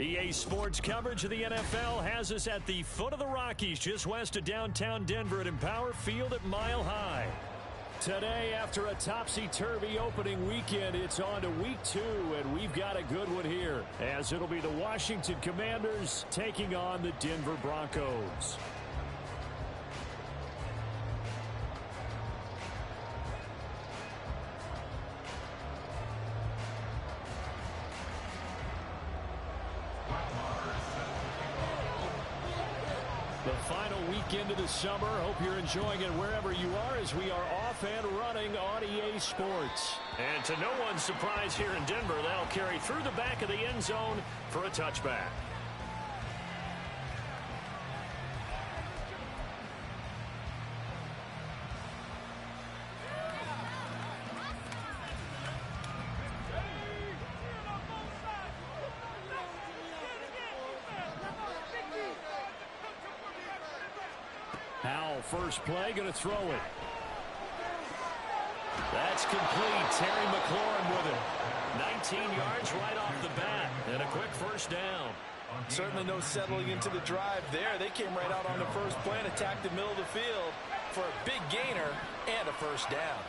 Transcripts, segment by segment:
EA Sports coverage of the NFL has us at the foot of the Rockies, just west of downtown Denver at Empower Field at Mile High. Today, after a topsy-turvy opening weekend, it's on to week 2, and we've got a good one here, as it'll be the Washington Commanders taking on the Denver Broncos. The final weekend of the summer. Hope you're enjoying it wherever you are as we are off and running on EA Sports. And to no one's surprise here in Denver, they'll carry through the back of the end zone for a touchback. First play, going to throw it. That's complete. Terry McLaurin with it. 19 yards right off the bat. And a quick first down. Certainly no settling into the drive there. They came right out on the first play and attacked the middle of the field for a big gainer and a first down.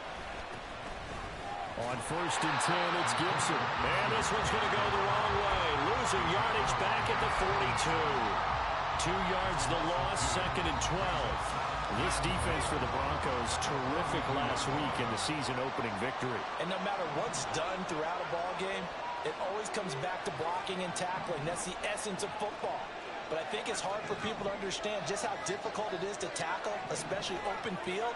On 1st and 10, it's Gibson. And this one's going to go the wrong way. Losing yardage back at the 42. 2 yards the loss, 2nd and 12. This defense for the Broncos, terrific last week in the season-opening victory. And no matter what's done throughout a ball game, it always comes back to blocking and tackling. That's the essence of football. But I think it's hard for people to understand just how difficult it is to tackle, especially open field.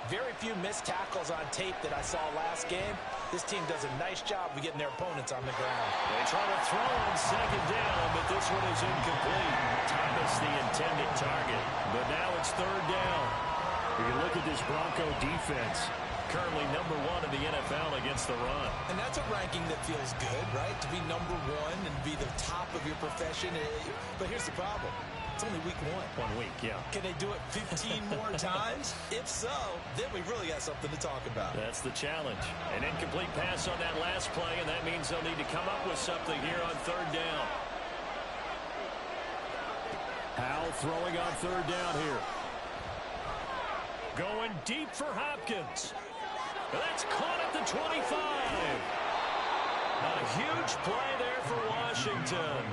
Very few missed tackles on tape that I saw last game. This team does a nice job of getting their opponents on the ground. They try to throw on 2nd down, but this one is incomplete. Thomas the intended target, but now it's 3rd down. You can look at this Bronco defense. Currently number 1 in the NFL against the run. And that's a ranking that feels good, right? To be number 1 and be the top of your profession. But here's the problem. It's only week 1. 1 week, yeah. Can they do it 15 more times? If so, then we really got something to talk about. That's the challenge. An incomplete pass on that last play, and that means they'll need to come up with something here on 3rd down. Howell throwing on 3rd down here. Going deep for Hopkins. That's caught at the 25. A huge play there for Washington.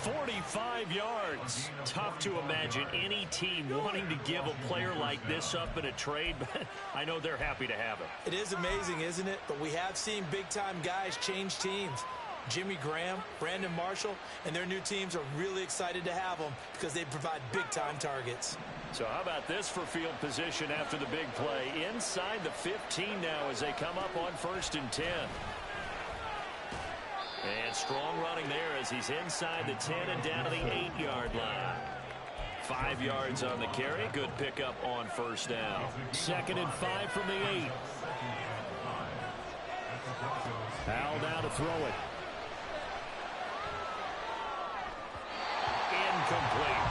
45 yards. Tough to imagine any team wanting to give a player like this up in a trade, but I know they're happy to have it. It is amazing, isn't it? But we have seen big-time guys change teams. Jimmy Graham, Brandon Marshall, and their new teams are really excited to have them because they provide big-time targets. So how about this for field position after the big play? Inside the 15 now as they come up on 1st and 10. And strong running there as he's inside the 10 and down to the 8-yard line. 5 yards on the carry. Good pickup on 1st down. 2nd and 5 from the 8. Howell now to throw it. Incomplete.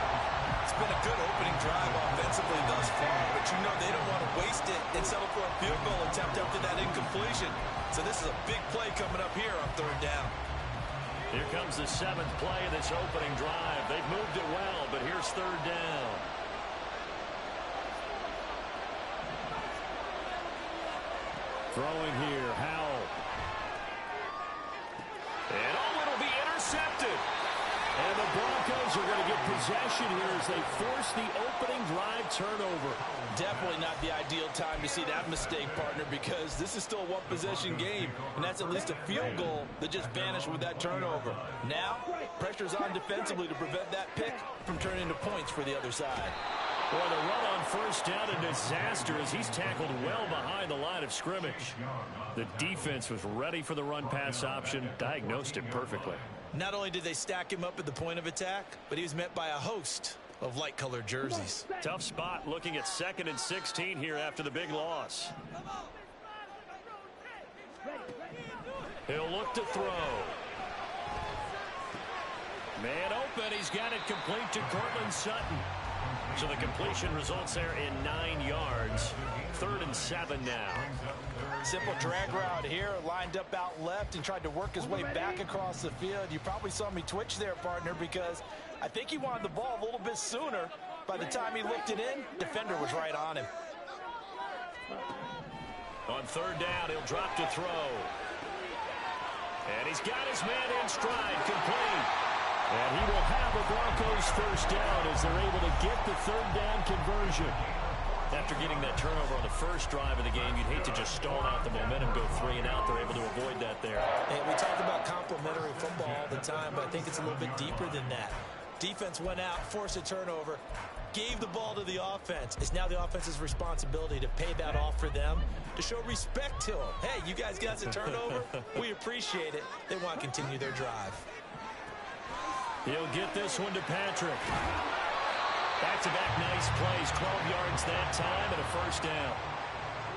It's been a good opening drive offensively thus far, but you know they don't want to waste it and settle for a field goal attempt after that incompletion. So this is a big play coming up here on 3rd down. Here comes the 7th play of this opening drive. They've moved it well, but here's 3rd down. Throwing here, Howell. And it'll be intercepted. And the Broncos are going to get possession here as they force the opening drive turnover. Definitely not the ideal time to see that mistake, partner, because this is still a one-possession game, and that's at least a field goal that just vanished with that turnover. Now, pressure's on defensively to prevent that pick from turning into points for the other side. Well, the run on 1st down, a disaster as he's tackled well behind the line of scrimmage. The defense was ready for the run-pass option, diagnosed it perfectly. Not only did they stack him up at the point of attack, but he was met by a host of light-colored jerseys. Tough spot looking at 2nd and 16 here after the big loss. He'll look to throw. Man open. He's got it complete to Cortland Sutton. So the completion results there in 9 yards. 3rd and 7 now. Simple drag route here, lined up out left and tried to work his way back across the field. You probably saw me twitch there, partner, because I think he wanted the ball a little bit sooner. By the time he looked it in, defender was right on him. On 3rd down, he'll drop to throw. And he's got his man in stride, complete. And he will have a Broncos 1st down as they're able to get the 3rd down conversion. After getting that turnover on the first drive of the game, you'd hate to just stall out the momentum, go 3 and out. They're able to avoid that there. Hey, we talk about complementary football all the time, but I think it's a little bit deeper than that. Defense went out, forced a turnover, gave the ball to the offense. It's now the offense's responsibility to pay that off for them, to show respect to them. Hey, you guys got the turnover. We appreciate it. They want to continue their drive. He'll get this one to Patrick. Back-to-back nice plays, 12 yards that time, and a 1st down.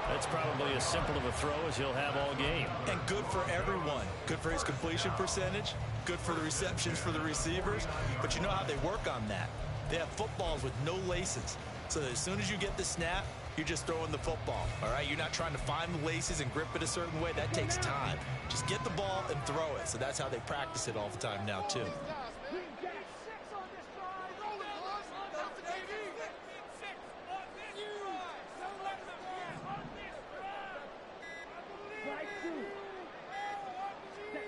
That's probably as simple of a throw as he'll have all game. And good for everyone. Good for his completion percentage, good for the receptions for the receivers. But you know how they work on that. They have footballs with no laces. So as soon as you get the snap, you're just throwing the football, all right? You're not trying to find the laces and grip it a certain way. That takes time. Just get the ball and throw it. So that's how they practice it all the time now, too.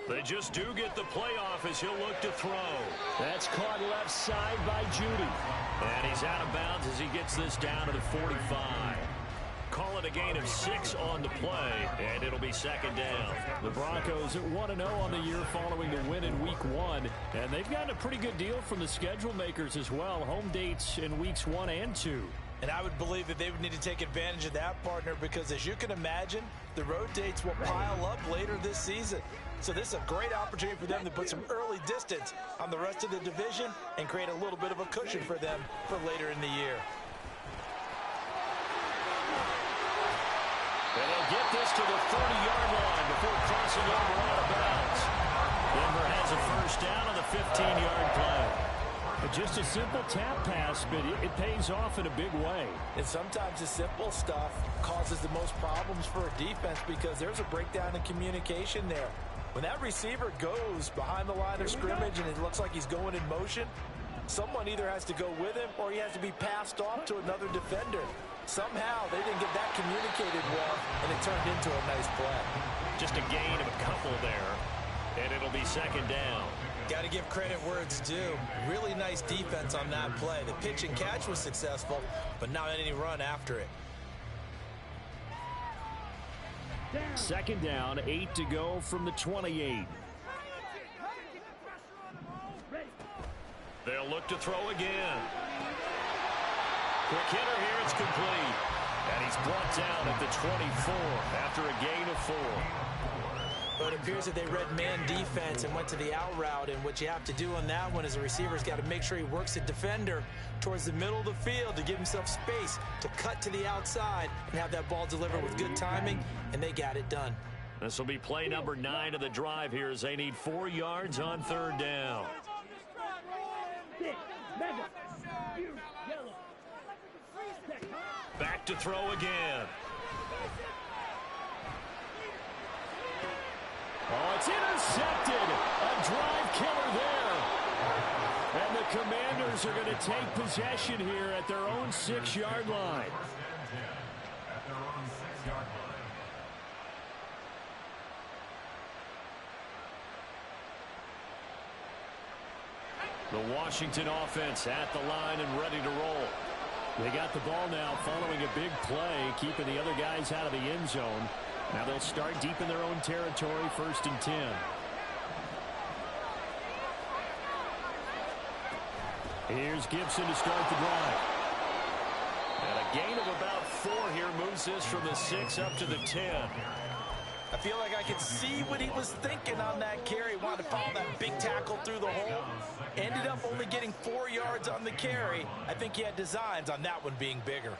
They just do get the playoff as he'll look to throw. That's caught left side by Judy. And he's out of bounds as he gets this down to the 45. Call it a gain of 6 on the play, and it'll be 2nd down. The Broncos at 1-0 on the year following the win in Week 1. And they've gotten a pretty good deal from the schedule makers as well. Home dates in Weeks 1 and 2. And I would believe that they would need to take advantage of that, partner, because as you can imagine, the road dates will pile up later this season. So this is a great opportunity for them to put some early distance on the rest of the division and create a little bit of a cushion for them for later in the year. And they'll get this to the 30-yard line before crossing over out of bounds. Denver has a 1st down on the 15-yard play. But just a simple tap pass, but it pays off in a big way. And sometimes the simple stuff causes the most problems for a defense because there's a breakdown in communication there. When that receiver goes behind the line of scrimmage and it looks like he's going in motion, someone either has to go with him or he has to be passed off to another defender. Somehow they didn't get that communicated well, and it turned into a nice play. Just a gain of a couple there, and it'll be 2nd down. Got to give credit where it's due. Really nice defense on that play. The pitch and catch was successful, but not any run after it. 2nd down, 8 to go from the 28. They'll look to throw again. Quick hitter here, it's complete. And he's brought down at the 24 after a gain of 4. But it appears that they read man defense and went to the out route, and what you have to do on that one is the receiver's got to make sure he works the defender towards the middle of the field to give himself space to cut to the outside and have that ball delivered with good timing, and they got it done. This will be play number 9 of the drive here as they need 4 yards on 3rd down. Back to throw again. Oh, it's intercepted. A drive killer there. And the Commanders are going to take possession here at their own 6-yard line. The Washington offense at the line and ready to roll. They got the ball now following a big play, keeping the other guys out of the end zone. Now they'll start deep in their own territory, 1st and 10. Here's Gibson to start the drive. And a gain of about 4 here moves this from the 6 up to the 10. I feel like I could see what he was thinking on that carry. Wanted to follow that big tackle through the hole. Ended up only getting 4 yards on the carry. I think he had designs on that one being bigger.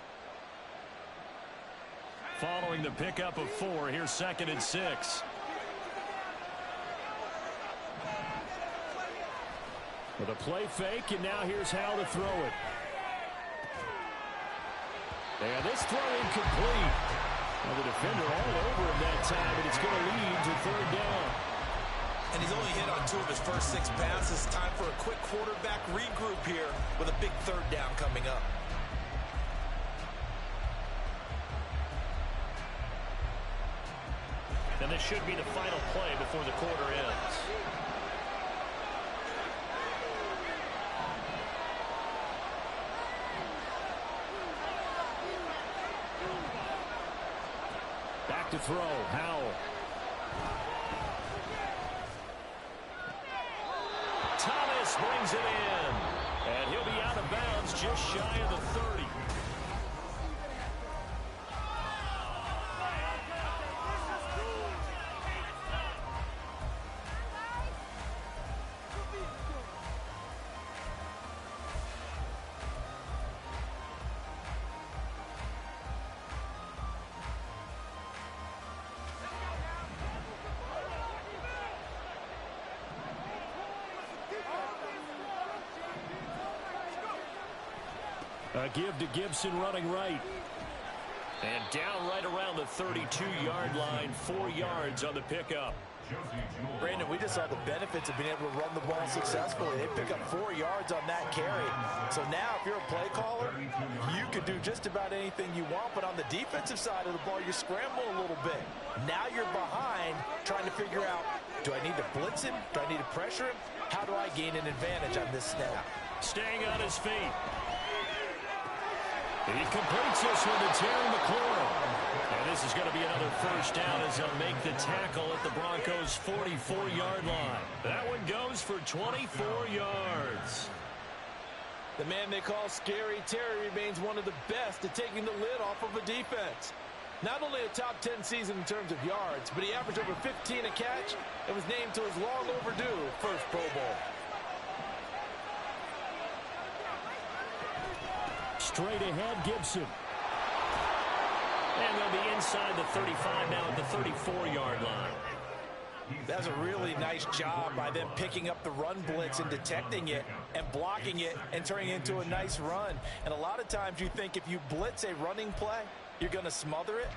Following the pickup of 4, here's 2nd and 6. With a play fake, and now here's how to throw it. And this throw incomplete. Well, the defender all over him that time, and it's going to lead to third down. And he's only hit on 2 of his first 6 passes. Time for a quick quarterback regroup here with a big third down coming up. And this should be the final play before the quarter ends. Back to throw, Howell. Thomas brings it in. And he'll be out of bounds just shy of the 30. A give to Gibson running right. And down right around the 32-yard line. 4 yards on the pickup. Brandon, we just saw the benefits of being able to run the ball successfully. They pick up 4 yards on that carry. So now if you're a play caller, you can do just about anything you want. But on the defensive side of the ball, you're scrambling a little bit. Now you're behind trying to figure out, do I need to blitz him? Do I need to pressure him? How do I gain an advantage on this snap? Staying on his feet. He completes this one to Terry McLaurin. And this is going to be another first down as they'll make the tackle at the Broncos' 44-yard line. That one goes for 24 yards. The man they call Scary Terry remains one of the best at taking the lid off of a defense. Not only a top 10 season in terms of yards, but he averaged over 15 a catch and was named to his long overdue first Pro Bowl. Straight ahead, Gibson. And they'll be inside the 35 now at the 34-yard line. That's a really nice job by them picking up the run blitz and detecting it and blocking it and turning it into a nice run. And a lot of times you think if you blitz a running play, you're going to smother it.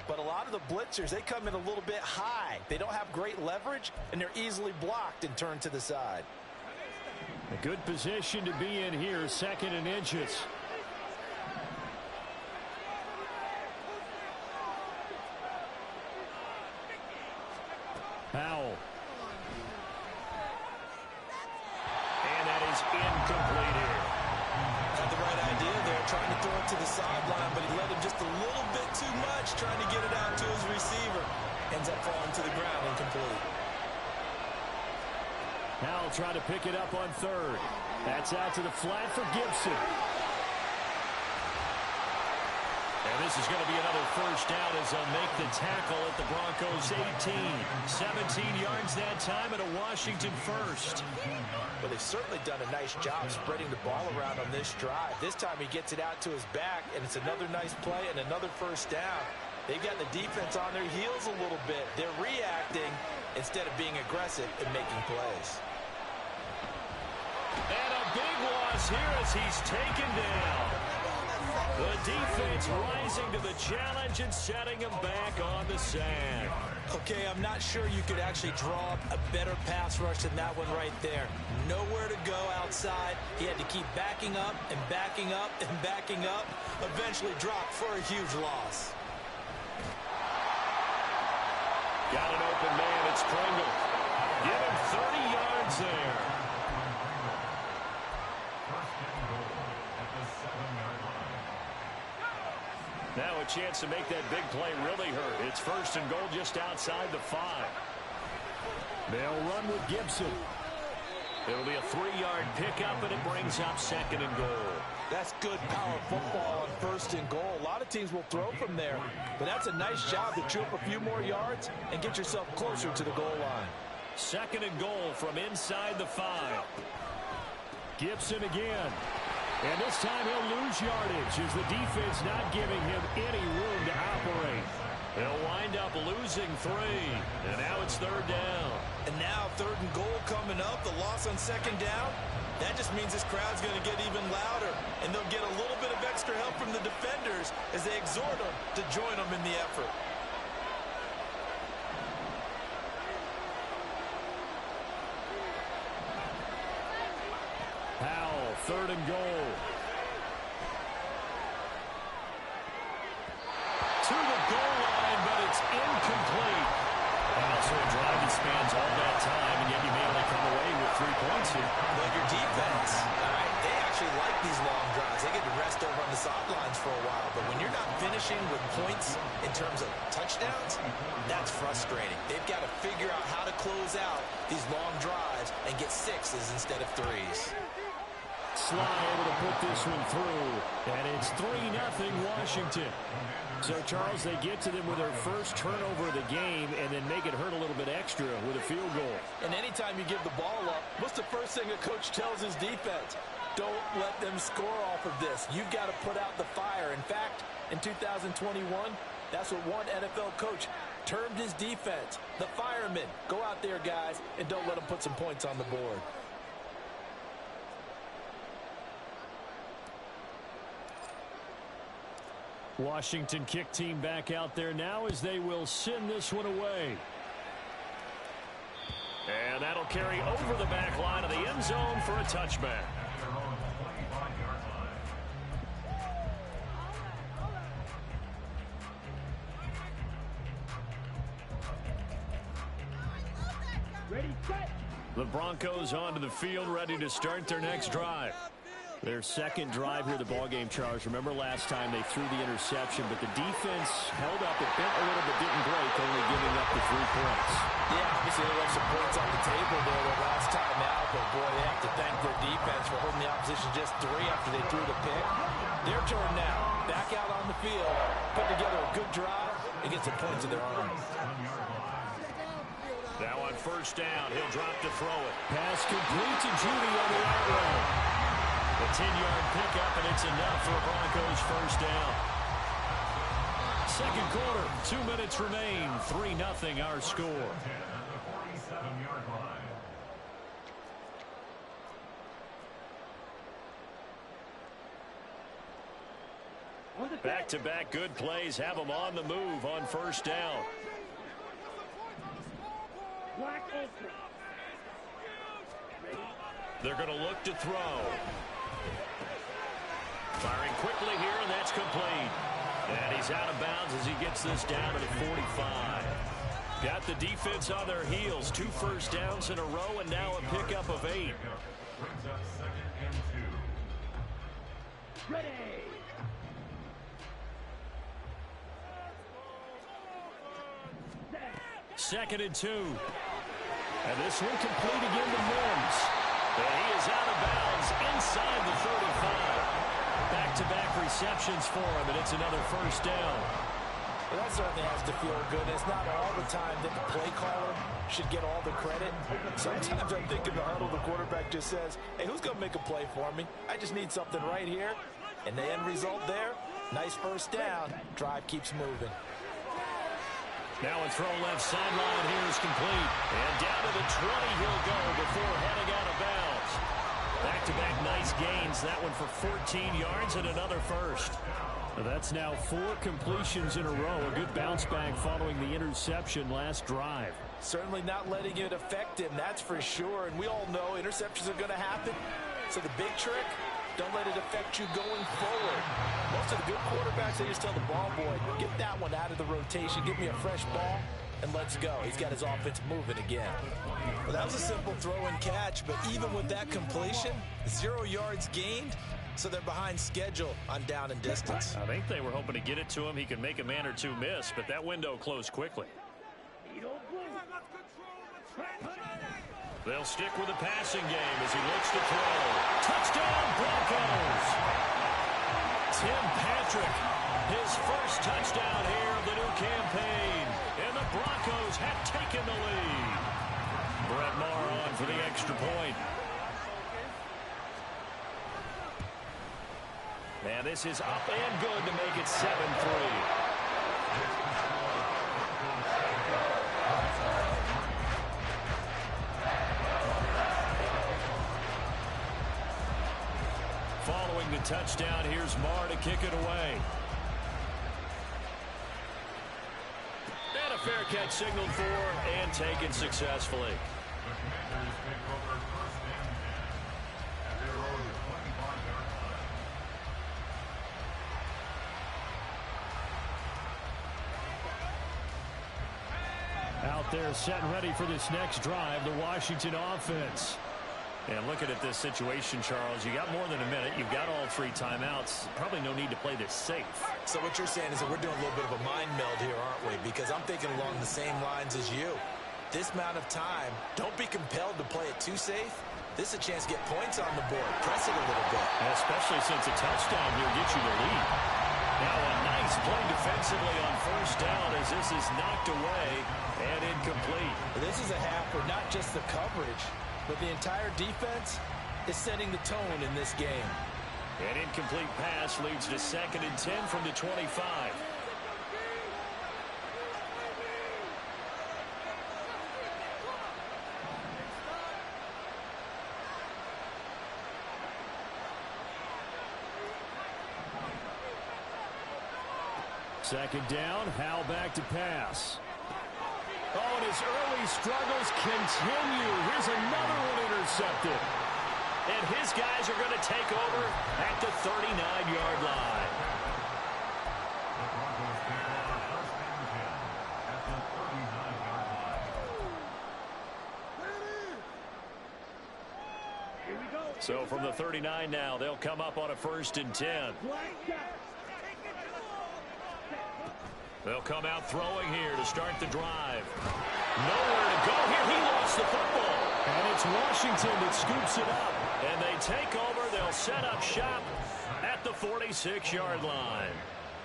But a lot of the blitzers, they come in a little bit high. They don't have great leverage, and they're easily blocked and turned to the side. A good position to be in here, 2nd and inches. Howell. And that is incomplete here. Had the right idea there, trying to throw it to the sideline, but he let him just a little bit too much, trying to get it out to his receiver. Ends up falling to the ground, incomplete. Howell trying to pick it up on 3rd. That's out to the flat for Gibson. And this is going to be another first down as they'll make the tackle at the Broncos' 18. 17 yards that time at a Washington first. Well, they've certainly done a nice job spreading the ball around on this drive. This time he gets it out to his back, and it's another nice play and another first down. They've got the defense on their heels a little bit. They're reacting instead of being aggressive and making plays. And a big loss here as he's taken down. The defense rising to the challenge and setting him back on the sand. Okay, I'm not sure you could actually draw up a better pass rush than that one right there. Nowhere to go outside. He had to keep backing up and backing up and backing up. Eventually dropped for a huge loss. Got an open man. It's Pringle. Give him 30 yards there. Now a chance to make that big play really hurt. It's 1st and goal just outside the 5. They'll run with Gibson. It'll be a 3-yard pickup, and it brings up 2nd and goal. That's good power football on 1st and goal. A lot of teams will throw from there, but that's a nice job to chew up a few more yards and get yourself closer to the goal line. 2nd and goal from inside the 5. Gibson again. And this time he'll lose yardage as the defense not giving him any room to operate. They'll wind up losing 3. And now it's 3rd down. And And now 3rd and goal coming up. The loss on 2nd down. That just means this crowd's going to get even louder. And they'll get a little bit of extra help from the defenders as they exhort them to join them in the effort. Powell, 3rd and goal. To the goal line, but it's incomplete. Also a drive that spans all that time, and yet you may only come away with 3 points here. Well, your defense, all right, they actually like these long drives. They get to rest over on the sidelines for a while. But when you're not finishing with points in terms of touchdowns, that's frustrating. They've got to figure out how to close out these long drives and get 6s instead of 3s. Sly able to put this one through, and it's 3-0 Washington. So, Charles, they get to them with their first turnover of the game and then make it hurt a little bit extra with a field goal. And anytime you give the ball up, what's the first thing a coach tells his defense? Don't let them score off of this. You've got to put out the fire. In fact, in 2021, that's what one NFL coach termed his defense. The firemen. Go out there, guys, and don't let them put some points on the board. Washington kick team back out there now as they will send this one away. And that'll carry over the back line of the end zone for a touchback. The Broncos onto the field, ready to start their next drive. Their second drive here of the ballgame, Charles. Remember last time they threw the interception, but the defense held up. It bent a little bit, didn't break, only giving up the 3 points. Yeah, obviously they left some points on the table there the last time out, but boy, they have to thank their defense for holding the opposition just 3 after they threw the pick. Their turn now. Back out on the field, put together a good drive and get some points of their own. Now on first down, he'll drop to throw it. Pass complete to Judy on the out road. A 10-yard pickup, and it's enough for a Broncos first down. Second quarter, 2 minutes remain. 3-0 our score. Back-to-back good plays have them on the move on first down. They're going to look to throw. Firing quickly here, and that's complete. And he's out of bounds as he gets this down to the 45. Got the defense on their heels. 2 first downs in a row, and now a pickup of 8. Ready. Second and 2. And this one complete again to Mims. And he is out of bounds inside the 35. Back-to-back receptions for him, and it's another first down. Well, that certainly has to feel good. It's not all the time that the play caller should get all the credit. Sometimes I think in the huddle, the quarterback just says, hey, who's going to make a play for me? I just need something right here. And the end result there, nice first down. Drive keeps moving. Now a throw left sideline here is complete. And down to the 20 he'll go before heading out of bounds. Back-to-back nice gains. That one for 14 yards and another first. That's now 4 completions in a row. A good bounce back following the interception last drive. Certainly not letting it affect him, that's for sure. And we all know interceptions are going to happen. So the big trick, don't let it affect you going forward. Most of the good quarterbacks, they just tell the ball boy, get that one out of the rotation, give me a fresh ball, and let's go. He's got his offense moving again. Well, that was a simple throw and catch, but even with that completion, 0 yards gained, so they're behind schedule on down and distance. I think they were hoping to get it to him. He could make a man or two miss, but that window closed quickly. They'll stick with the passing game as he looks to throw. Touchdown, Broncos! Tim Patrick, his first touchdown here of the new campaign. And the Broncos have taken the lead. Brett Maher on for the extra point. And this is up and good to make it 7-3. the touchdown. Here's Marr to kick it away. And a fair catch signaled for and taken successfully. Out there set and ready for this next drive, the Washington offense. And looking at this situation, Charles, you got more than a minute. You've got all 3 timeouts. Probably no need to play this safe. So what you're saying is that we're doing a little bit of a mind meld here, aren't we? Because I'm thinking along the same lines as you. This amount of time, don't be compelled to play it too safe. This is a chance to get points on the board. Press it a little bit. And especially since a touchdown here gets you the lead. Now a nice play defensively on first down as this is knocked away and incomplete. This is a half where not just the coverage, but the entire defense is setting the tone in this game. An incomplete pass leads to 2nd and 10 from the 25. Second down, Howell back to pass. Oh, and his early struggles continue. Here's another one intercepted. And his guys are going to take over at the 39-yard line. So from the 39 now, they'll come up on a 1st and 10. They'll come out throwing here to start the drive. Nowhere to go here. He lost the football. And it's Washington that scoops it up. And they take over. They'll set up shop at the 46-yard line.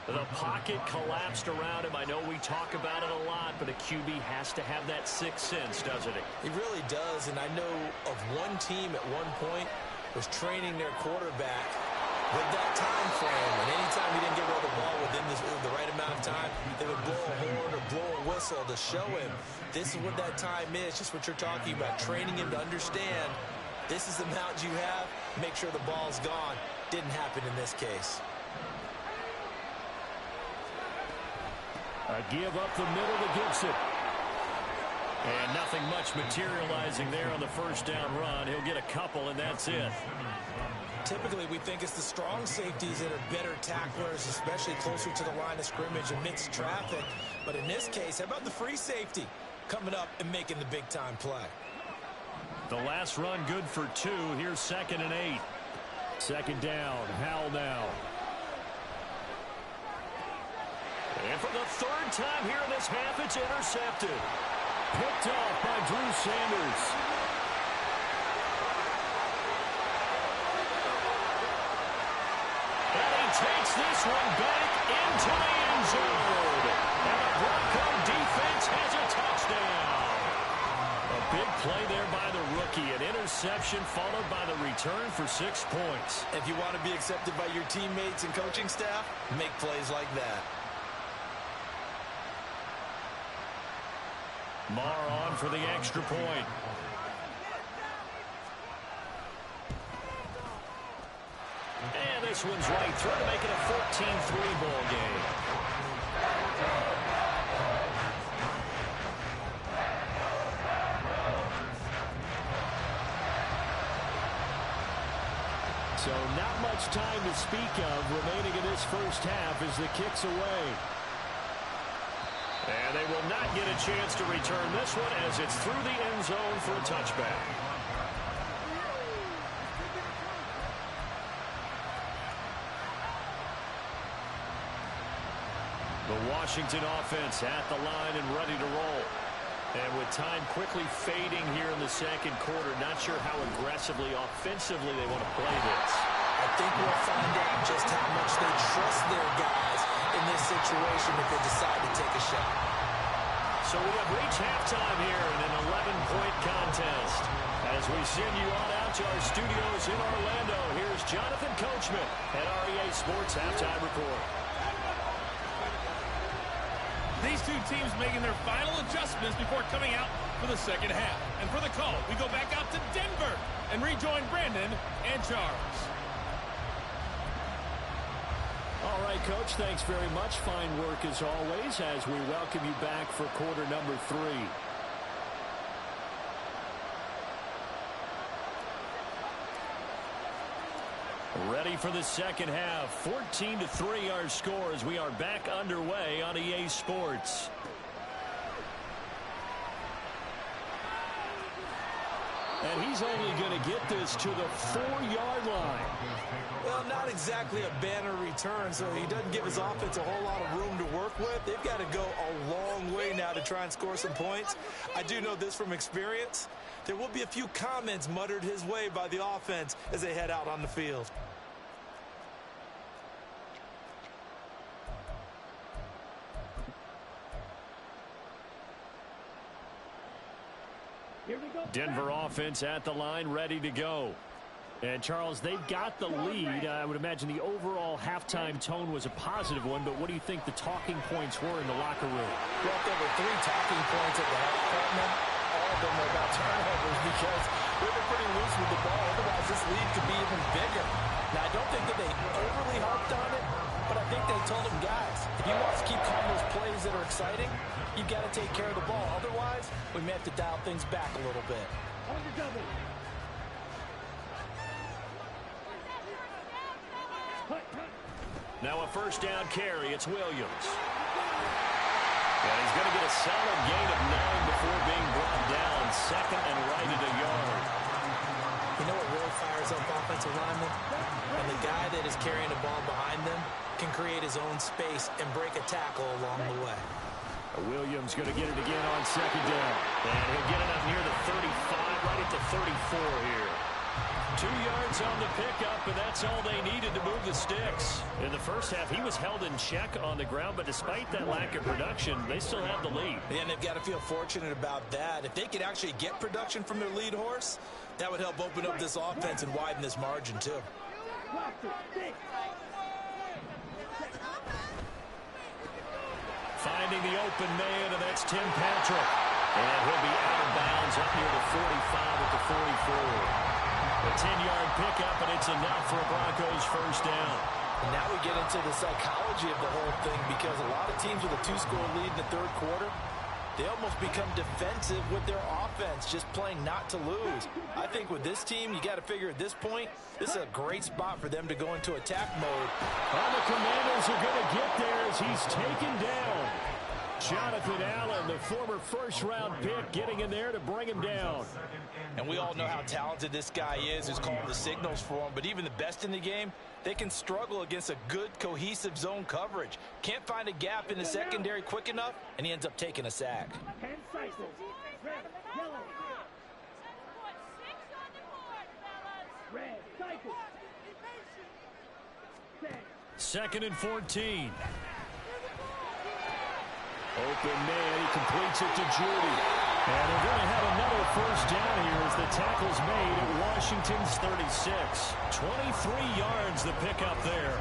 The pocket collapsed around him. I know we talk about it a lot, but a QB has to have that sixth sense, doesn't it? He really does. And I know of one team at one point was training their quarterback with that time frame, and anytime he didn't get rid of the ball within the right amount of time, they would blow a horn or blow a whistle to show him this is what that time is, just what you're talking about, training him to understand this is the amount you have, make sure the ball's gone. Didn't happen in this case. A give up the middle to Gibson. And nothing much materializing there on the first down run. He'll get a couple, and that's it. Typically, we think it's the strong safeties that are better tacklers, especially closer to the line of scrimmage amidst traffic. But in this case, how about the free safety coming up and making the big-time play? The last run good for 2. Here's 2nd and 8. Second down, Howell now. And for the 3rd time here in this half, it's intercepted. Picked off by Drew Sanders. Takes this one back into the end zone. And the Bronco defense has a touchdown. A big play there by the rookie. An interception followed by the return for 6 points. If you want to be accepted by your teammates and coaching staff, make plays like that. Marr on for the extra point. And this one's right through to make it a 14-3 ball game. So not much time to speak of remaining in this first half as the kick's away. And they will not get a chance to return this one as it's through the end zone for a touchback. The Washington offense at the line and ready to roll. And with time quickly fading here in the second quarter, not sure how aggressively, offensively they want to play this. I think we'll find out just how much they trust their guys in this situation if they decide to take a shot. So we have reached halftime here in an 11-point contest. As we send you on out to our studios in Orlando, here's Jonathan Coachman at REA Sports Halftime Report. These two teams making their final adjustments before coming out for the second half. And for the call, we go back out to Denver and rejoin Brandon and Charles. All right, Coach, thanks very much. Fine work as always as we welcome you back for quarter number 3. Ready for the second half. 14-3 our score as we are back underway on EA Sports. And he's only going to get this to the 4-yard line. Well, not exactly a banner return, so he doesn't give his offense a whole lot of room to work with. They've got to go a long way now to try and score some points. I do know this from experience. There will be a few comments muttered his way by the offense as they head out on the field. Denver offense at the line, ready to go. And, Charles, they've got the lead. I would imagine the overall halftime tone was a positive one, but what do you think the talking points were in the locker room? Well, there were 3 talking points at the half department. All of them were about turnovers because they were pretty loose with the ball. Otherwise, this lead could be even bigger. Now, I don't think that they overly harped on it, but I think they told them, guys, if you want to keep calling those plays that are exciting, you've got to take care of the ball. Otherwise, we may have to dial things back a little bit. Now a first down carry. It's Williams. And he's going to get a solid gain of 9 before being brought down. Second and right at a yard. You know what really fires up offensive linemen? When the guy that is carrying the ball behind them can create his own space and break a tackle along the way. Williams going to get it again on second down. And he'll get it up near the 35, right at the 34 here. 2 yards on the pickup, and that's all they needed to move the sticks. In the first half, he was held in check on the ground, but despite that lack of production, they still have the lead. And they've got to feel fortunate about that. If they could actually get production from their lead horse, that would help open up this offense and widen this margin, too. Finding the open man, and that's Tim Patrick. And he'll be out of bounds up near the 45 at the 44. A 10-yard pickup, and it's enough for a Broncos first down. And now we get into the psychology of the whole thing, because a lot of teams with a 2-score lead in the third quarter, they almost become defensive with their offense, just playing not to lose. I think with this team, you got to figure at this point, this is a great spot for them to go into attack mode. And the Commanders are going to get there as he's taken down. Jonathan Allen, the former first-round pick, getting in there to bring him down. And we all know how talented this guy is who's calling the signals for him, but even the best in the game, they can struggle against a good, cohesive zone coverage. Can't find a gap in the secondary quick enough, and he ends up taking a sack. 10 cycles. Red, yellow. Red, cycle. 2nd and 14. Open man, he completes it to Judy. And they're going to have another first down here as the tackle's made at Washington's 36. 23 yards the pickup there.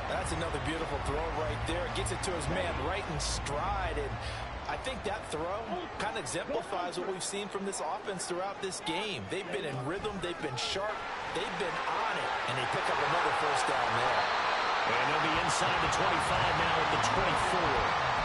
That's another beautiful throw right there. Gets it to his man right in stride. And I think that throw kind of exemplifies what we've seen from this offense throughout this game. They've been in rhythm. They've been sharp. They've been on it. And they pick up another first down there. And they'll be inside the 25 now at the 24.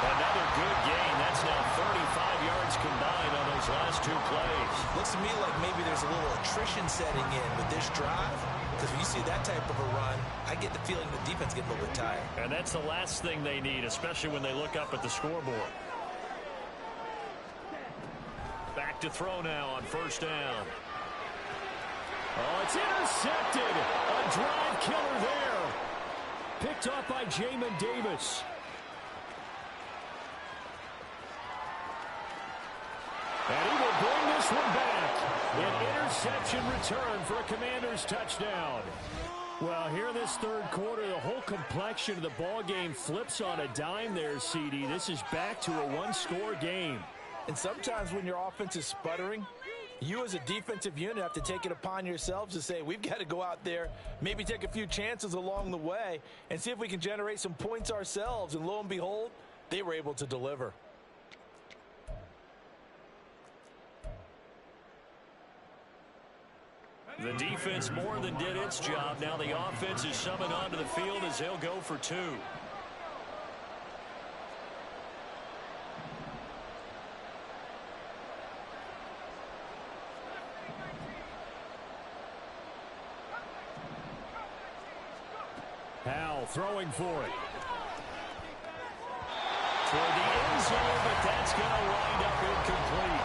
Another good gain. That's now 35 yards combined on those last 2 plays. Looks to me like maybe there's a little attrition setting in with this drive, because when you see that type of a run, I get the feeling the defense getting a little bit tired. And that's the last thing they need, especially when they look up at the scoreboard. Back to throw now on first down. Oh, it's intercepted. A drive killer there. Picked up by Jamin Davis. And he will bring this one back. An interception return for a Commanders touchdown. Well, here in this third quarter, the whole complexion of the ball game flips on a dime there, CD. This is back to a 1-score game. And sometimes when your offense is sputtering, you as a defensive unit have to take it upon yourselves to say, we've got to go out there, maybe take a few chances along the way, and see if we can generate some points ourselves. And lo and behold, they were able to deliver. The defense more than did its job. Now the offense is summoned onto the field as they'll go for two. Howell throwing for it. Toward the end zone, but that's going to wind up incomplete.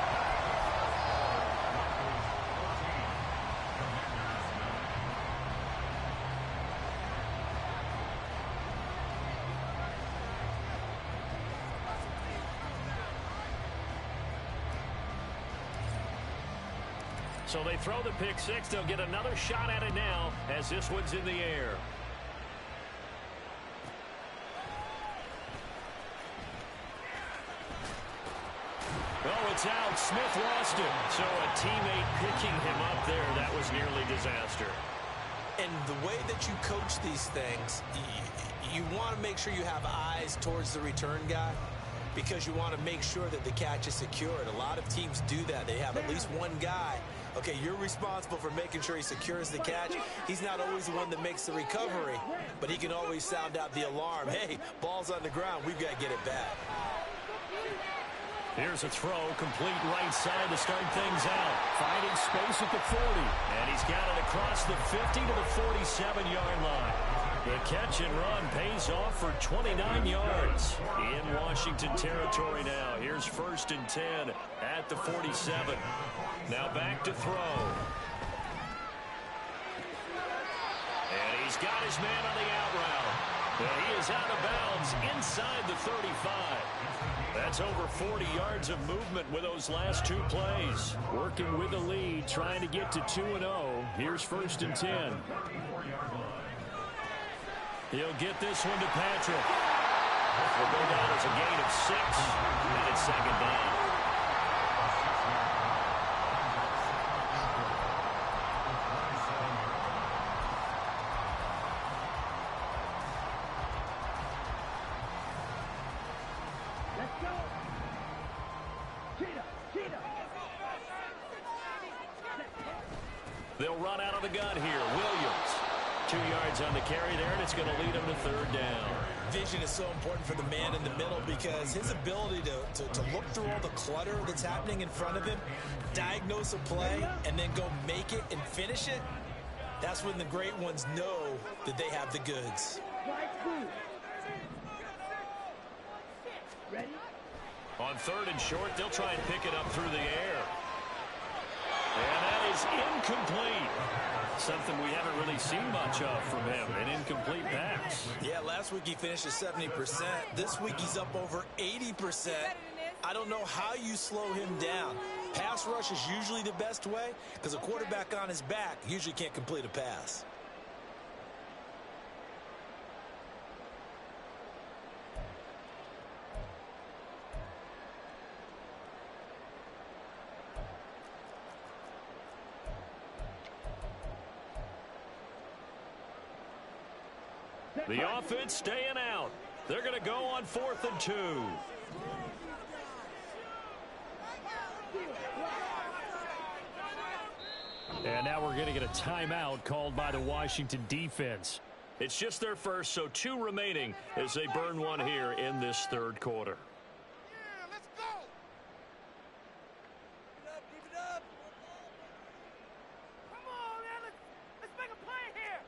So they throw the pick six. They'll get another shot at it now as this one's in the air. Oh, it's out. Smith lost it. So a teammate picking him up there. That was nearly disaster. And the way that you coach these things, you want to make sure you have eyes towards the return guy because you want to make sure that the catch is secured. A lot of teams do that. They have at least one guy. Okay, you're responsible for making sure he secures the catch. He's not always the one that makes the recovery, but he can always sound out the alarm. Hey, ball's on the ground. We've got to get it back. Here's a throw, complete right side to start things out. Finding space at the 40. And he's got it across the 50 to the 47-yard line. The catch and run pays off for 29 yards. In Washington territory now. Here's 1st and 10 at the 47. Now back to throw. And he's got his man on the out route. And he is out of bounds inside the 35. That's over 40 yards of movement with those last two plays. Working with the lead, trying to get to 2-0. Here's 1st and 10. He'll get this one to Patrick. Will go down as a gain of 6, and it's 2nd down. They'll run out of the gun here. Williams. 2 yards on the carry there, and it's going to lead them to 3rd down. Vision is so important for the man in the middle because his ability to look through all the clutter that's happening in front of him, diagnose a play, and then go make it and finish it, that's when the great ones know that they have the goods. On 3rd and short, they'll try and pick it up through the air. And that is incomplete. Something we haven't really seen much of from him, an incomplete pass. Yeah, last week he finished at 70%. This week he's up over 80%. I don't know how you slow him down. Pass rush is usually the best way because a quarterback on his back usually can't complete a pass. The offense staying out. They're going to go on 4th and 2. And now we're going to get a timeout called by the Washington defense. It's just their first, so 2 remaining as they burn one here in this 3rd quarter. Yeah, let's go. Keep it up. Come on, man. Let's make a play here.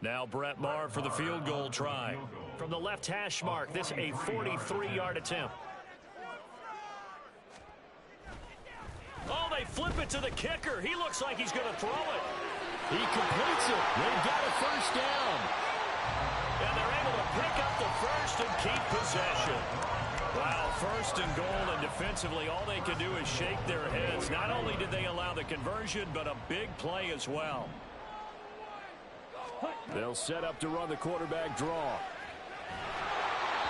Now Brett Maher for the field goal try. From the left hash mark, this a 43-yard attempt. Oh, they flip it to the kicker. He looks like he's going to throw it. He completes it. They've got a 1st down. And they're able to pick up the 1st and keep possession. Wow, 1st and goal, and defensively all they can do is shake their heads. Not only did they allow the conversion, but a big play as well. They'll set up to run the quarterback draw.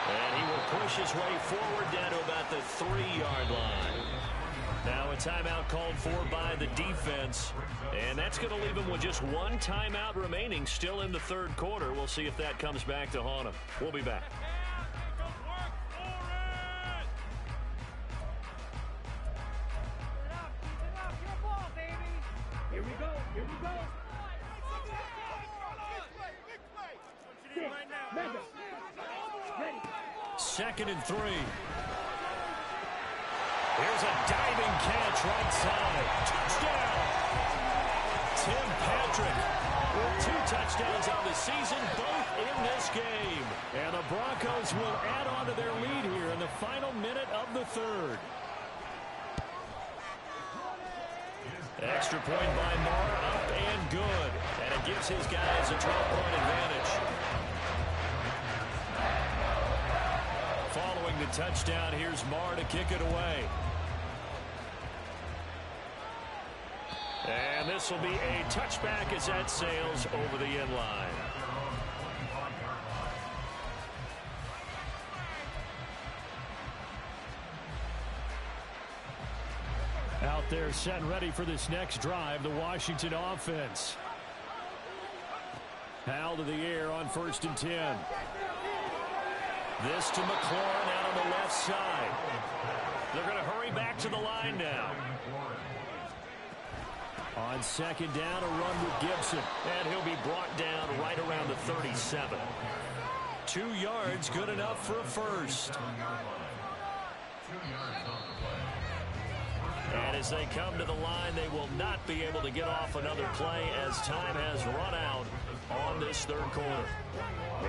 And he will push his way forward down to about the 3-yard line. Now a timeout called for by the defense, and that's going to leave them with just one timeout remaining still in the third quarter. We'll see if that comes back to haunt them. We'll be back. Here we go. Here we go. Mega. Ready. 2nd and 3. Here's a diving catch right side. Touchdown. Tim Patrick with 2 touchdowns on the season, both in this game. And the Broncos will add on to their lead here in the final minute of the third. Extra point by Marr, up and good. And it gives his guys a 12-point advantage. Following the touchdown, here's Marr to kick it away. And this will be a touchback as that sails over the end line. Out there set and ready for this next drive, the Washington offense. Hal to the air on 1st and 10. This to McLaurin out on the left side. They're going to hurry back to the line now. On 2nd down, a run with Gibson. And he'll be brought down right around the 37. 2 yards, good enough for a first. And as they come to the line, they will not be able to get off another play as time has run out on this third quarter.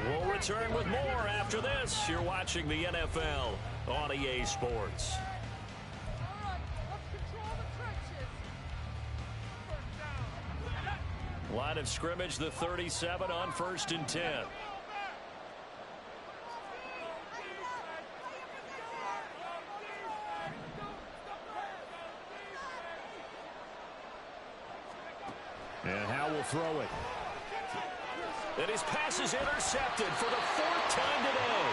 We'll return with more after this. You're watching the NFL on EA Sports. Line of scrimmage, the 37 on 1st and 10. And Hal will throw it. And his pass is intercepted for the 4th time today.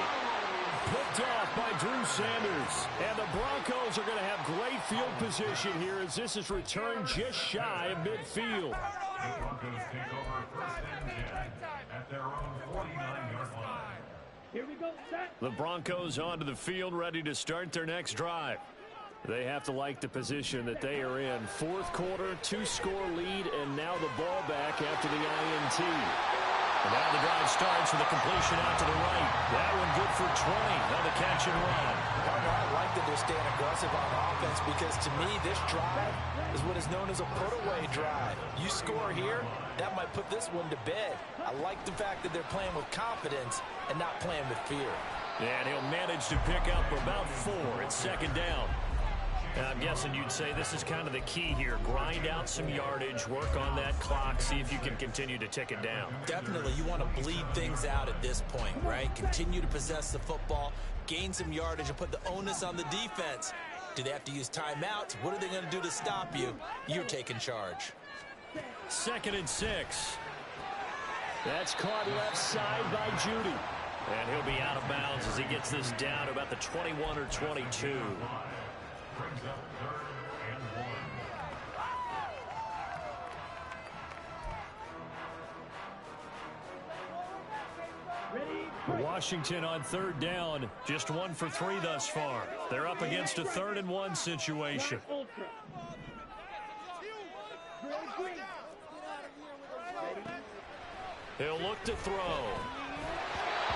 Picked off by Drew Sanders. And the Broncos are going to have great field position here as this is returned just shy of midfield. The Broncos take over 1st and 10 at their own 49-yard line. Here we go, set. The Broncos onto the field ready to start their next drive. They have to like the position that they are in. 4th quarter, 2-score lead, and now the ball back after the INT. And now the drive starts with a completion out to the right. That one good for 20 on the catch and run. I like that they're staying aggressive on offense because to me this drive is what is known as a put-away drive. You score here, that might put this one to bed. I like the fact that they're playing with confidence and not playing with fear. And he'll manage to pick up about 4 at 2nd down. I'm guessing you'd say this is kind of the key here. Grind out some yardage, work on that clock, see if you can continue to tick it down. Definitely, you want to bleed things out at this point, right? Continue to possess the football, gain some yardage, and put the onus on the defense. Do they have to use timeouts? What are they going to do to stop you? You're taking charge. 2nd and 6. That's caught left side by Judy. And he'll be out of bounds as he gets this down to about the 21 or 22. Brings up 3rd and 1. Washington on 3rd down, just 1 for 3 thus far. They're up against a 3rd and 1 situation. He'll look to throw.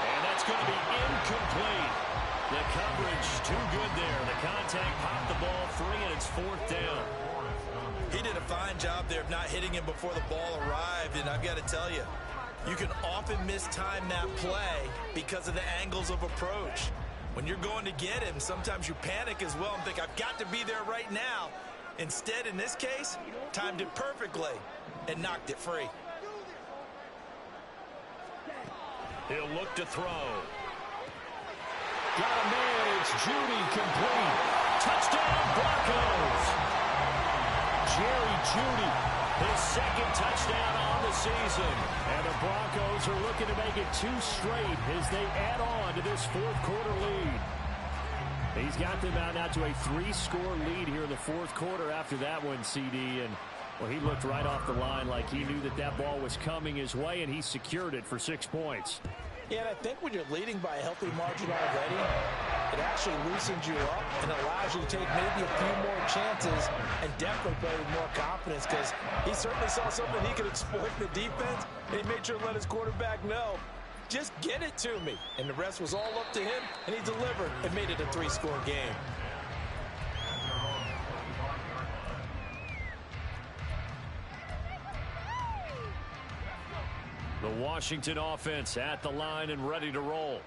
And that's going to be incomplete. The coverage too good there. The contact popped the ball free, and it's 4th down. He did a fine job there of not hitting him before the ball arrived, and I've got to tell you, you can often mistime that play because of the angles of approach. When you're going to get him, sometimes you panic as well and think, I've got to be there right now. Instead, in this case, timed it perfectly and knocked it free. He'll look to throw. Got a man, it's Judy, complete. Touchdown, Broncos. Jerry Judy, his 2nd touchdown on the season. And the Broncos are looking to make it 2 straight as they add on to this 4th quarter lead. He's got them out now to a 3-score lead here in the fourth quarter after that one, CD. And, well, he looked right off the line like he knew that that ball was coming his way, and he secured it for 6 points. Yeah, and I think when you're leading by a healthy margin already, it actually loosens you up and allows you to take maybe a few more chances and definitely play with more confidence, because he certainly saw something he could exploit in the defense, and he made sure to let his quarterback know, just get it to me. And the rest was all up to him, and he delivered and made it a 3-score game. The Washington offense at the line and ready to roll.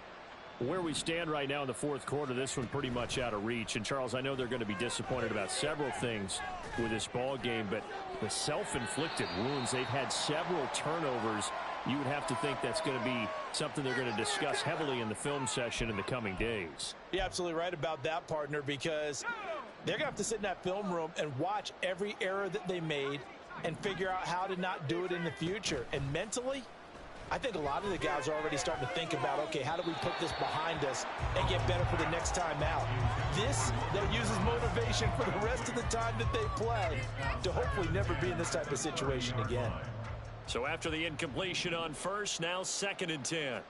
Where we stand right now in the fourth quarter, this one pretty much out of reach. And, Charles, I know they're going to be disappointed about several things with this ball game, but the self-inflicted wounds, they've had several turnovers. You would have to think that's going to be something they're going to discuss heavily in the film session in the coming days. You're absolutely right about that, partner, because they're going to have to sit in that film room and watch every error that they made and figure out how to not do it in the future. And mentally, I think a lot of the guys are already starting to think about, okay, how do we put this behind us and get better for the next time out? This, they'll use as motivation for the rest of the time that they play to hopefully never be in this type of situation again. So after the incompletion on first, now 2nd and 10.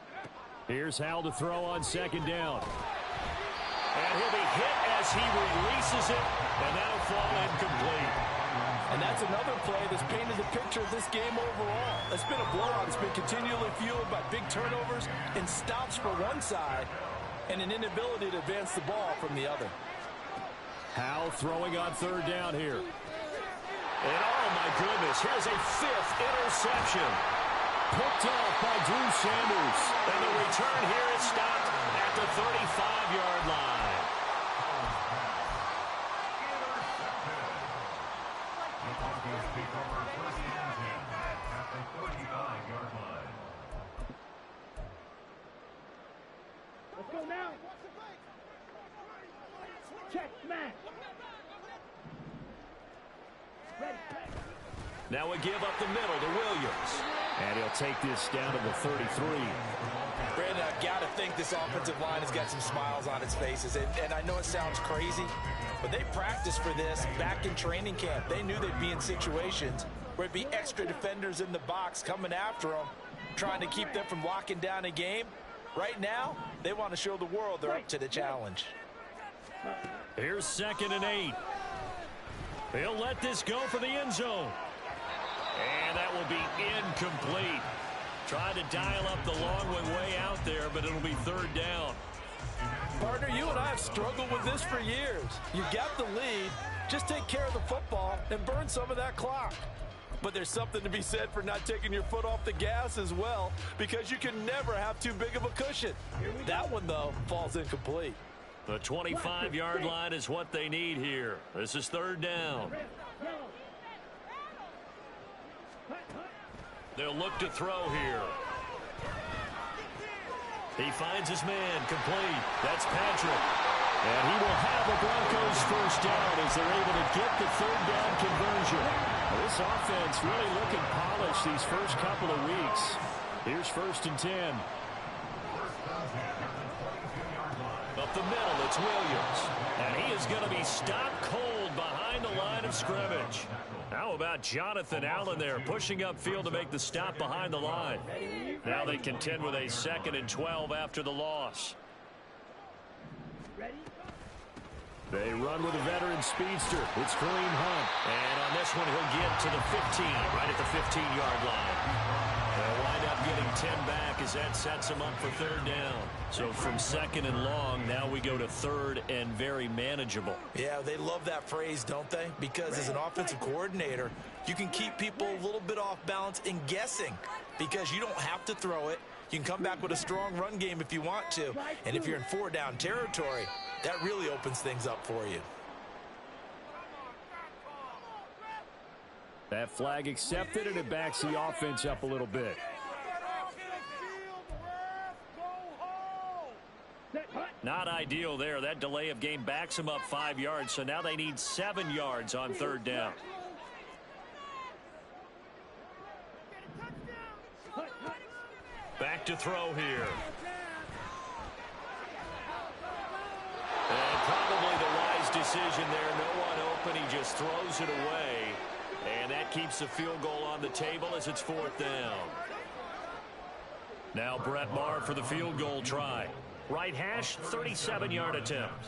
Here's Hal to throw on 2nd down. And he'll be hit as he releases it, and that'll fall incomplete. And that's another play that's painted the picture of this game overall. It's been a blowout. It's been continually fueled by big turnovers and stops for one side and an inability to advance the ball from the other. Hal throwing on 3rd down here. And, oh, my goodness, here's a 5th interception. Picked off by Drew Sanders. And the return here is stopped at the 35-yard line. Let's go now. Check, smash. Ready. Now we give up the middle to Williams. And he'll take this down to the 33. Brandon, I've got to think this offensive line has got some smiles on its faces. And I know it sounds crazy, but they practiced for this back in training camp. They knew they'd be in situations where it'd be extra defenders in the box coming after them, trying to keep them from locking down a game. Right now, they want to show the world they're up to the challenge. Here's 2nd and 8. He'll let this go for the end zone. And that will be incomplete. Trying to dial up the long one way out there, but it'll be 3rd down. Partner, you and I have struggled with this for years. You got the lead. Just take care of the football and burn some of that clock. But there's something to be said for not taking your foot off the gas as well, because you can never have too big of a cushion. That one, though, falls incomplete. The 25-yard line is what they need here. This is 3rd down. They'll look to throw here. He finds his man, complete. That's Patrick. And he will have the Broncos 1st down as they're able to get the 3rd down conversion. This offense really looking polished these first couple of weeks. Here's 1st and 10. Up the middle, it's Williams. And he is going to be stopped cold behind the line of scrimmage. How about Jonathan Allen there pushing upfield to make the stop behind the line? Now they contend with a 2nd and 12 after the loss. They run with a veteran speedster. It's Kareem Hunt. And on this one, he'll get to the 15, right at the 15-yard line. They'll wind up getting 10 back as that sets them up for 3rd down. So from 2nd and long, now we go to 3rd and very manageable. Yeah, they love that phrase, don't they? Because as an offensive coordinator, you can keep people a little bit off balance and guessing, because you don't have to throw it. You can come back with a strong run game if you want to. And if you're in 4-down territory, that really opens things up for you. That flag accepted, and it backs the offense up a little bit. Not ideal there. That delay of game backs them up 5 yards, so now they need 7 yards on 3rd down. Back to throw here. And decision there. No one open. He just throws it away. And that keeps the field goal on the table as it's 4th down. Now Brett Maher for the field goal try. Right hash, 37-yard attempt.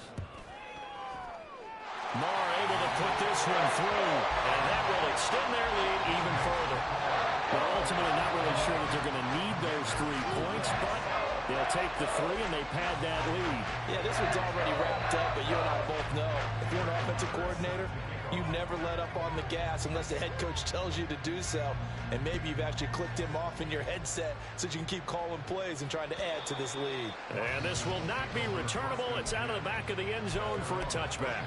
Maher able to put this one through, and that will extend their lead even further. But ultimately not really sure that they're going to need those 3 points, but they'll take the 3 and they pad that lead. Yeah, this one's already wrapped up, but you and I both know if you're an offensive coordinator, you never let up on the gas unless the head coach tells you to do so. And maybe you've actually clicked him off in your headset so you can keep calling plays and trying to add to this lead. And this will not be returnable. It's out of the back of the end zone for a touchback.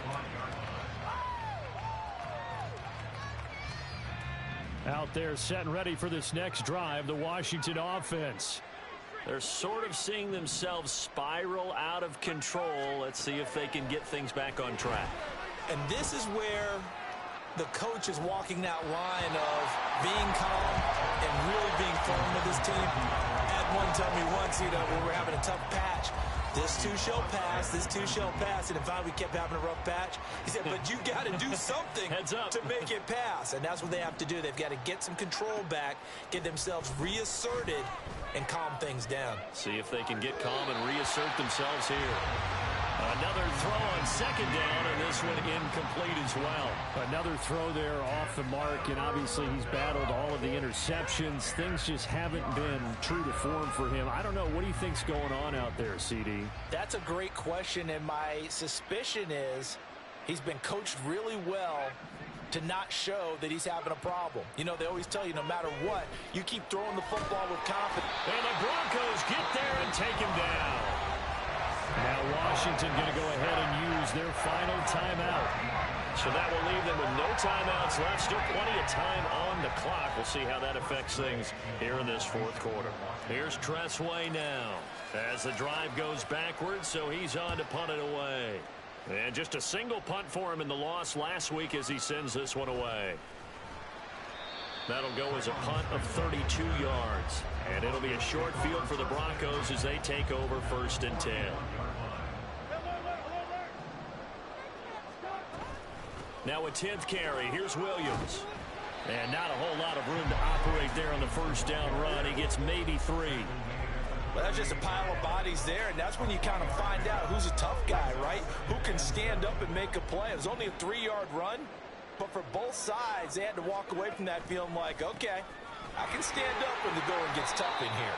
Out there set and ready for this next drive, the Washington offense. They're sort of seeing themselves spiral out of control. Let's see if they can get things back on track. And this is where the coach is walking that line of being calm and really being firm with his team. Had one tell me once, when we're having a tough patch, this too shall pass, this too shall pass. And if we kept having a rough patch, he said, but you got to do something Heads up. to make it pass. And that's what they have to do. They've got to get some control back, get themselves reasserted, and calm things down. See if they can get calm and reassert themselves here. Another throw on 2nd down, and this one incomplete as well. Another throw there off the mark, and obviously he's battled all of the interceptions. Things just haven't been true to form for him. I don't know. What do you think's going on out there, CD? That's a great question, and my suspicion is he's been coached really well to not show that he's having a problem. You know, they always tell you no matter what, you keep throwing the football with confidence. And the Broncos get there and take him down. Now Washington going to go ahead and use their final timeout. So that will leave them with no timeouts left. Still plenty of time on the clock. We'll see how that affects things here in this 4th quarter. Here's Tressway now as the drive goes backwards, so he's on to punt it away. And just a single punt for him in the loss last week as he sends this one away. That'll go as a punt of 32 yards. And it'll be a short field for the Broncos as they take over 1st and 10. Now a 10th carry. Here's Williams. And not a whole lot of room to operate there on the 1st down run. He gets maybe 3. Well, that's just a pile of bodies there, and that's when you kind of find out who's a tough guy, right? Who can stand up and make a play. It was only a 3-yard run, but for both sides, they had to walk away from that feeling like, okay, I can stand up when the going gets tough in here.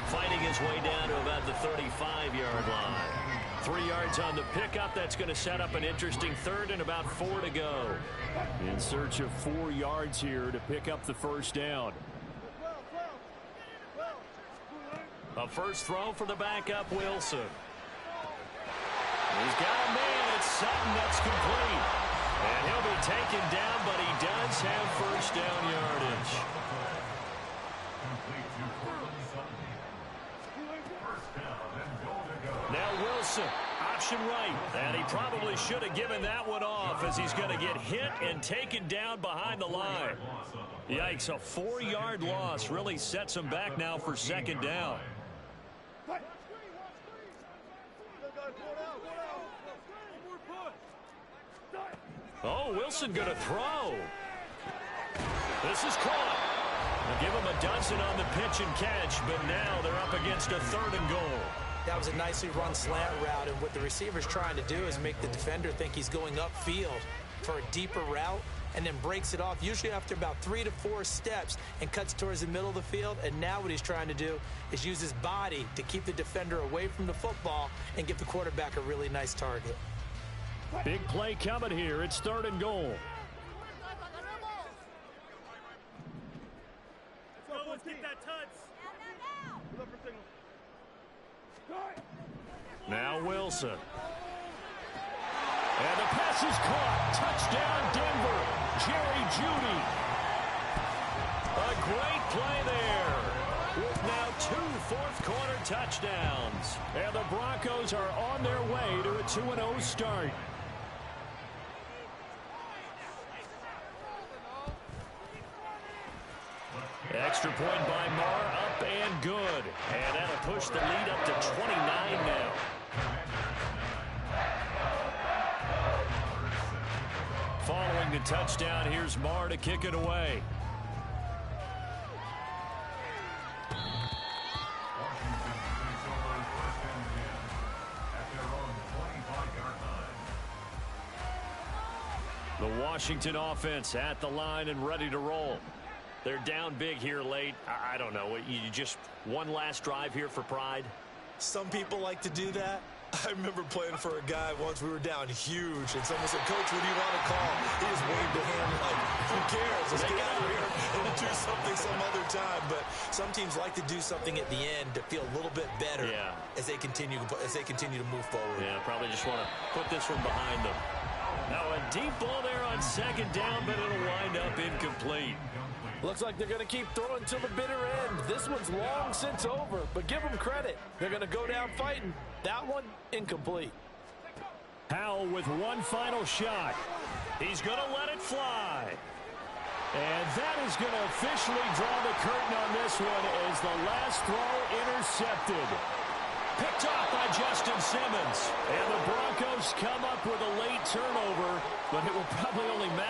Fighting his way down to about the 35-yard line. 3 yards on the pickup. That's going to set up an interesting 3rd and about 4 to go. In search of 4 yards here to pick up the 1st down. A first throw for the backup, Wilson. He's got a man. It's Sutton that's complete. And he'll be taken down, but he does have 1st down yardage. Now Wilson, option right. And he probably should have given that one off as he's going to get hit and taken down behind the line. Yikes, a 4-yard loss really sets him back now for 2nd down. Oh, Wilson going to throw. This is caught. They'll give him a dozen on the pitch and catch, but now they're up against a 3rd and goal. That was a nicely run slant route, and what the receiver's trying to do is make the defender think he's going upfield for a deeper route and then breaks it off, usually after about 3 to 4 steps, and cuts towards the middle of the field. And now what he's trying to do is use his body to keep the defender away from the football and give the quarterback a really nice target. Big play coming here. It's 3rd and goal. Let's get that touch. Now Wilson. And the pass is caught. Touchdown, Denver. Jerry Jeudy. A great play there. With now 2 fourth-quarter touchdowns. And the Broncos are on their way to a 2-0 start. Extra point by Maher, up and good. And that'll push the lead up to 29 now. going to touchdown. Here's Marr to kick it away. The Washington offense at the line and ready to roll. They're down big here late. I don't know. You just one last drive here for pride? Some people like to do that. I remember playing for a guy once. We were down huge, and someone said, "Coach, what do you want to call?" He just waved a hand like, "Who cares? Let's get out of here and do something some other time." But some teams like to do something at the end to feel a little bit better as they continue to move forward. Yeah, probably just want to put this one behind them. Now a deep ball there on second down, but it'll wind up incomplete. Looks like they're going to keep throwing till the bitter end. This one's long since over, but give them credit. They're going to go down fighting. That one, incomplete. Howell with one final shot. He's going to let it fly. And that is going to officially draw the curtain on this one as the last throw intercepted. Picked off by Justin Simmons. And the Broncos come up with a late turnover, but it will probably only matter